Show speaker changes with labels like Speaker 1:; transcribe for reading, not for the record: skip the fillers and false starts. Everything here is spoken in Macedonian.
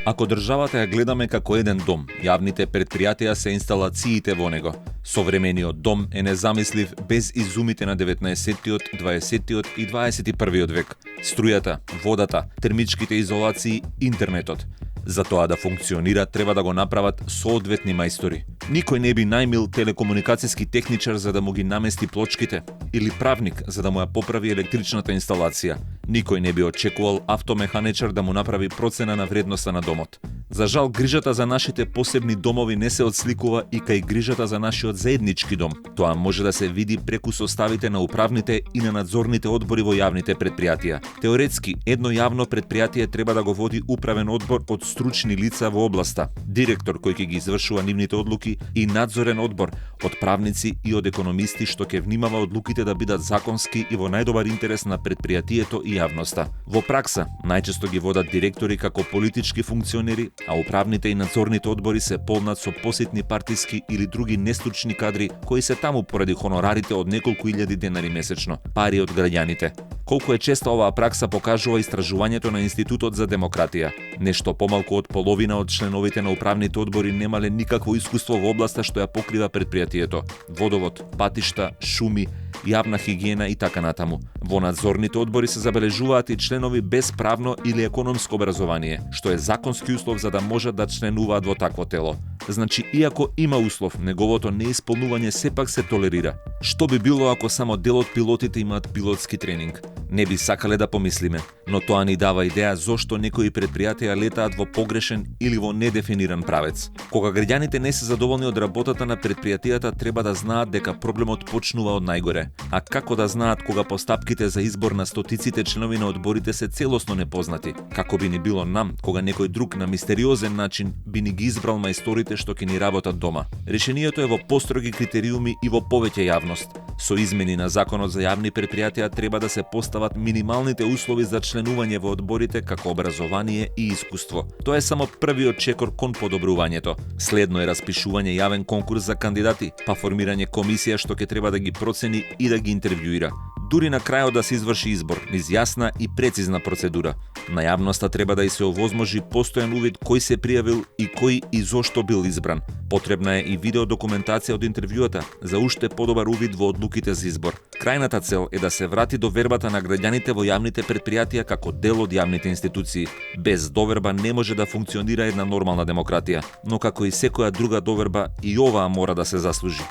Speaker 1: Ако државата ја гледаме како еден дом, јавните предпријатија се инсталациите во него. Современиот дом е незамислив без изумите на 19-тиот, 20-тиот и 21-виот век. Струјата, водата, термичките изолации, интернетот. За тоа да функционира треба да го направат соодветни мајстори. Никој не би најмил телекомуникацијски техничар за да му ги намести плочките или правник за да му ја поправи електричната инсталација. Никој не би очекувал автомеханичар да му направи процена на вредноста на домот. За жал, грижата за нашите посебни домови не се отсликува и кај грижата за нашиот заеднички дом. Тоа може да се види преку составите на управните и на надзорните одбори во јавните предпријатија. Теоретски, едно јавно предпријатие треба да го води управен одбор од стручни лица во областа, директор кој ќе ги извршува нивните одлуки и надзорен одбор од правници и од економисти што ќе внимава одлуките да бидат законски и во најдобар интерес на предпријатието и јавноста. Во пракса, најчесто ги водат директори како политички функционери, а управните и надзорните одбори се полнат со посетни партиски или други нестручни кадри кои се таму поради хонорарите од неколку илјади денари месечно, пари од граѓаните. Колку е честа оваа пракса покажува истражувањето на Институтот за демократија. Нешто помалку од половина од членовите на управните одбори немале никакво искуство во областа што ја покрива предпријатието: водовод, патишта, шуми, јавна хигиена и така натаму. Во надзорните одбори се забележуваат и членови без правно или економско образование, што е законски услов за да можат да членуваат во такво тело. Значи, иако има услов, неговото неисполнување сепак се толерира. Што би било ако само дел од пилотите имаат пилотски тренинг? Не би сакале да помислиме, но тоа ни дава идеја зошто некои предпријатија летаат во погрешен или во недефиниран правец. Кога граѓаните не се задоволни од работата на предпријатијата, треба да знаат дека проблемот почнува од најгоре. А како да знаат кога постапките за избор на стотиците членови на одборите се целосно непознати? Како би ни било нам, кога некој друг на мистериозен начин би ни ги избрал мајсторите што ќе ни работат дома? Решението е во построги критериуми и во повеќе јавност. Со измени на Законот за јавни предпријатија треба да се постават минималните услови за членување во одборите како образование и искуство. Тоа е само првиот чекор кон подобрувањето. Следно е распишување јавен конкурс за кандидати, па формирање комисија што ќе треба да ги процени и да ги интервјуира. Дури на крајот да се изврши избор низ јасна и прецизна процедура. На јавноста треба да и се овозможи постојан увид кој се пријавил и кој и зошто бил избран. Потребна е и видеодокументација од интервјуата за уште подобар увид во одлуките за избор. Крајната цел е да се врати довербата на граѓаните во јавните предпријатија како дел од јавните институции. Без доверба не може да функционира една нормална демократија, но како и секоја друга доверба и оваа мора да се заслужи.